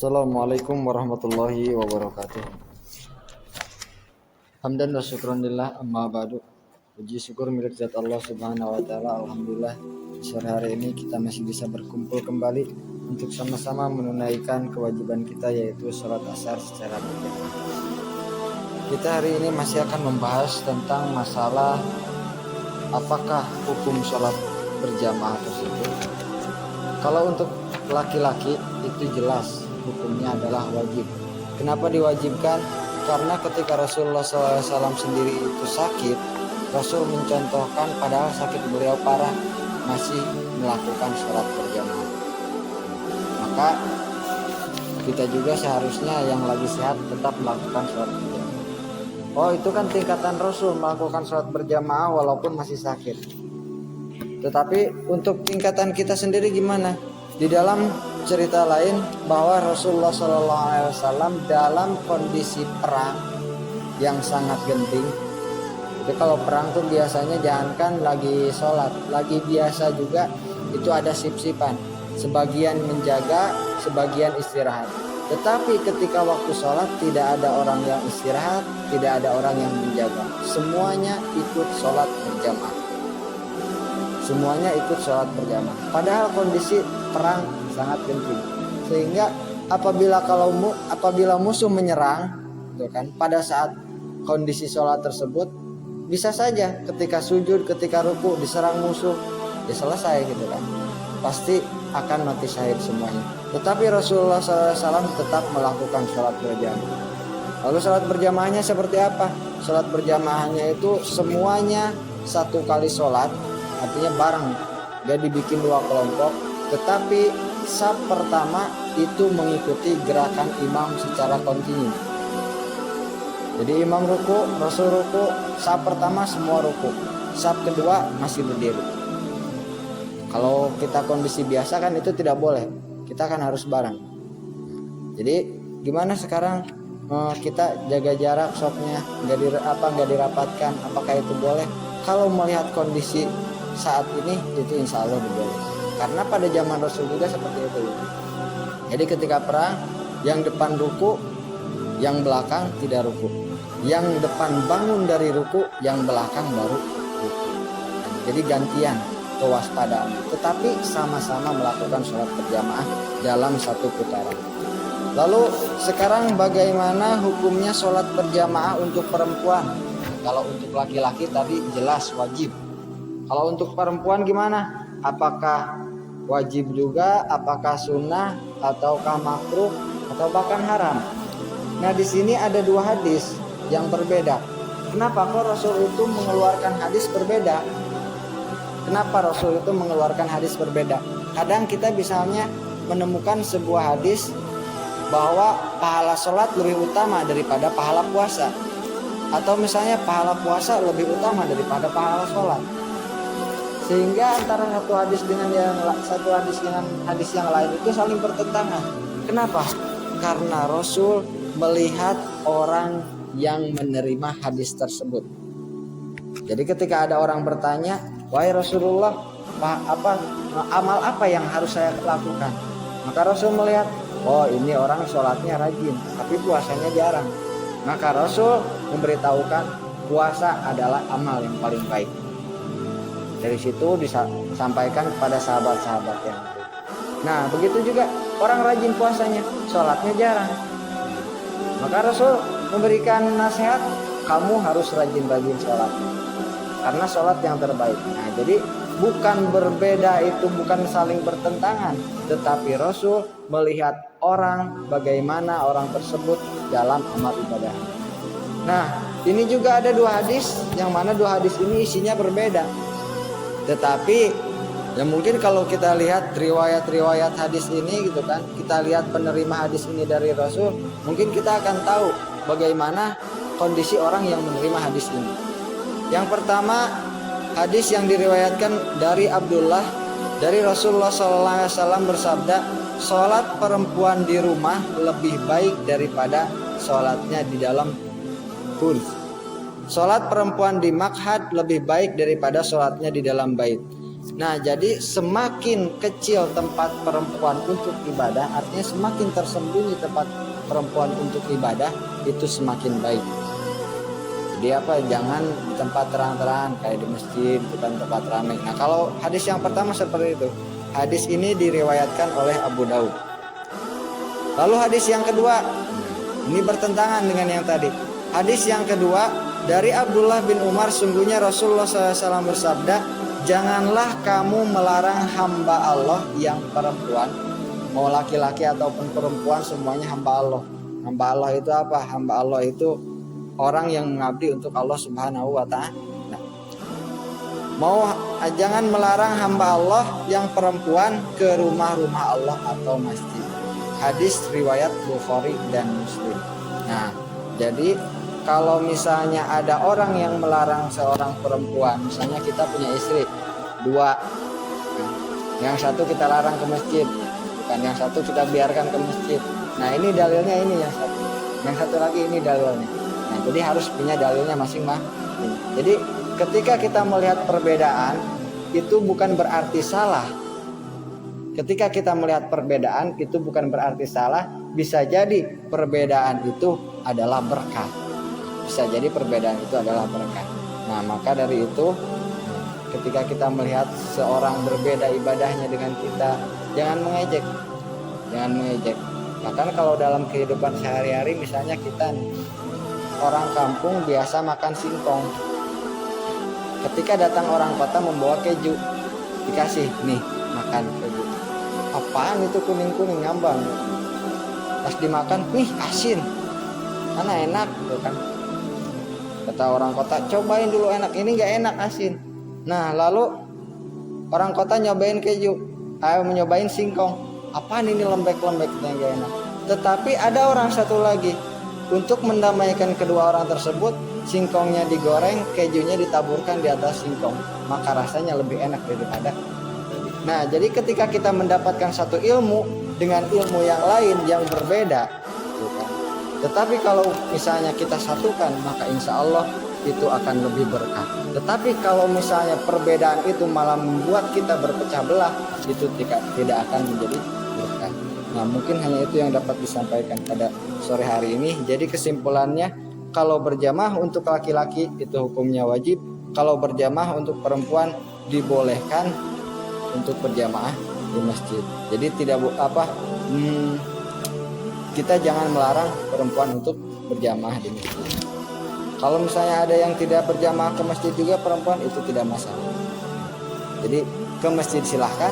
Assalamualaikum warahmatullahi wabarakatuh. Hamdan wa syukran lillah, amma ba'du. Puji syukur milik zat Allah subhanahu wa ta'ala. Alhamdulillah, sore hari ini kita masih bisa berkumpul kembali untuk sama-sama menunaikan kewajiban kita, yaitu sholat asar secara berjamaah. Kita hari ini masih akan membahas tentang masalah apakah hukum sholat berjamaah tersebut. Kalau untuk laki-laki itu jelas hukumnya adalah wajib. Kenapa diwajibkan? Karena ketika Rasulullah SAW sendiri itu sakit, Rasul mencontohkan padahal sakit beliau parah masih melakukan sholat berjamaah. Maka kita juga seharusnya yang lagi sehat tetap melakukan sholat berjamaah. Oh, itu kan tingkatan Rasul melakukan sholat berjamaah walaupun masih sakit. Tetapi untuk tingkatan kita sendiri gimana? Di dalam cerita lain bahwa Rasulullah SAW dalam kondisi perang yang sangat genting. Jadi kalau perang tuh biasanya jangankan lagi sholat, lagi biasa juga itu ada sip-sipan. Sebagian menjaga, sebagian istirahat. Tetapi ketika waktu sholat tidak ada orang yang istirahat, tidak ada orang yang menjaga. Semuanya ikut sholat berjamaah. Semuanya ikut sholat berjamaah. Padahal kondisi perang sangat genting. Sehingga apabila musuh menyerang, gitu kan, pada saat kondisi sholat tersebut bisa saja ketika sujud, ketika ruku diserang musuh, ya selesai gitu kan. Pasti akan mati syahid semuanya. Tetapi Rasulullah SAW tetap melakukan sholat berjamaah. Lalu sholat berjamaahnya seperti apa? Sholat berjamaahnya itu semuanya satu kali sholat. Artinya bareng, gak dibikin dua kelompok, tetapi saf pertama itu mengikuti gerakan imam secara kontinu. Jadi imam ruku, Rasul ruku, saf pertama semua ruku, saf kedua masih berdiri. Kalau kita kondisi biasa kan itu tidak boleh, kita kan harus bareng. Jadi gimana sekarang kita jaga jarak safnya, nggak dirapatkan, apakah itu boleh? Kalau melihat kondisi saat ini itu insya Allah boleh. Karena pada zaman Rasul juga seperti itu. Jadi ketika perang, yang depan ruku, yang belakang tidak ruku. Yang depan bangun dari ruku, yang belakang baru ruku. Jadi gantian kewaspadaan. Tetapi sama-sama melakukan sholat berjamaah dalam satu putaran. Lalu sekarang bagaimana hukumnya sholat berjamaah untuk perempuan? Kalau untuk laki-laki tadi jelas wajib. Kalau untuk perempuan gimana? Apakah wajib juga? Apakah sunnah? Ataukah makruh? Atau bahkan haram? Nah, di sini ada dua hadis yang berbeda. Kenapa kok Rasul itu mengeluarkan hadis berbeda? Kenapa Rasul itu mengeluarkan hadis berbeda? Kadang kita misalnya menemukan sebuah hadis bahwa pahala sholat lebih utama daripada pahala puasa. Atau misalnya pahala puasa lebih utama daripada pahala sholat. Sehingga antara satu hadis dengan hadis yang lain itu saling bertentangan. Kenapa? Karena Rasul melihat orang yang menerima hadis tersebut. Jadi ketika ada orang bertanya, "Wahai Rasulullah, amal apa yang harus saya lakukan?" Maka Rasul melihat, oh ini orang sholatnya rajin, tapi puasanya jarang. Maka Rasul memberitahukan puasa adalah amal yang paling baik. Dari situ disampaikan kepada sahabat-sahabat yang lain. Nah, begitu juga orang rajin puasanya, sholatnya jarang. Maka Rasul memberikan nasihat, kamu harus rajin-rajin sholat. Karena sholat yang terbaik. Nah, jadi bukan berbeda itu, bukan saling bertentangan. Tetapi Rasul melihat orang, bagaimana orang tersebut dalam amal ibadah. Nah, ini juga ada dua hadis, yang mana dua hadis ini isinya berbeda. Tetapi ya mungkin kalau kita lihat riwayat-riwayat hadis ini gitu kan, kita lihat penerima hadis ini dari Rasul, mungkin kita akan tahu bagaimana kondisi orang yang menerima hadis ini. Yang pertama, hadis yang diriwayatkan dari Abdullah, dari Rasulullah SAW bersabda, sholat perempuan di rumah lebih baik daripada sholatnya di dalam kursi. Sholat perempuan di makhad lebih baik daripada sholatnya di dalam bait. Nah, jadi semakin kecil tempat perempuan untuk ibadah, artinya semakin tersembunyi tempat perempuan untuk ibadah, itu semakin baik. Jadi apa? Jangan di tempat terang-terangan kayak di masjid, bukan tempat ramai. Nah, kalau hadis yang pertama seperti itu. Hadis ini diriwayatkan oleh Abu Daud. Lalu hadis yang kedua, ini bertentangan dengan yang tadi. Hadis yang kedua dari Abdullah bin Umar, sungguhnya Rasulullah SAW bersabda, janganlah kamu melarang hamba Allah yang perempuan, mau laki-laki ataupun perempuan semuanya hamba Allah. Hamba Allah itu apa? Hamba Allah itu orang yang mengabdi untuk Allah Subhanahu wa Ta'ala. Jangan melarang hamba Allah yang perempuan ke rumah-rumah Allah atau masjid. Hadis riwayat Bukhari dan Muslim. Nah, jadi kalau misalnya ada orang yang melarang seorang perempuan, misalnya kita punya istri 2, yang satu kita larang ke masjid, bukan yang satu kita biarkan ke masjid. Nah, ini dalilnya ini yang satu lagi ini dalilnya. Nah, jadi harus punya dalilnya masing-masing. Jadi ketika kita melihat perbedaan itu bukan berarti salah. Ketika kita melihat perbedaan itu bukan berarti salah. Bisa jadi perbedaan itu adalah berkah. Bisa jadi perbedaan itu adalah berkah. Nah, maka dari itu ketika kita melihat seorang berbeda ibadahnya dengan kita, jangan mengejek. Jangan mengejek. Bahkan kalau dalam kehidupan sehari-hari, misalnya kita orang kampung biasa makan singkong. Ketika datang orang kota membawa keju, dikasih nih makan keju. Apaan itu kuning-kuning ngambang? Pas dimakan, wih asin, mana enak, gitu kan? Kata orang kota, cobain dulu enak, ini nggak enak asin. Nah lalu orang kota nyobain keju, nyobain singkong, apaan ini lembek-lembek nggak enak. Tetapi ada orang satu lagi, untuk mendamaikan kedua orang tersebut, singkongnya digoreng, kejunya ditaburkan di atas singkong, maka rasanya lebih enak daripada. Nah, jadi ketika kita mendapatkan satu ilmu dengan ilmu yang lain yang berbeda, tetapi kalau misalnya kita satukan, maka insya Allah itu akan lebih berkah. Tetapi kalau misalnya perbedaan itu malah membuat kita berpecah belah, itu tidak akan menjadi berkah. Nah, mungkin hanya itu yang dapat disampaikan pada sore hari ini. Jadi kesimpulannya, kalau berjamaah untuk laki-laki itu hukumnya wajib. Kalau berjamaah untuk perempuan dibolehkan untuk berjamaah di masjid. Jadi kita jangan melarang perempuan untuk berjamaah di masjid. Kalau misalnya ada yang tidak berjamaah ke masjid juga perempuan, itu tidak masalah. Jadi ke masjid silahkan.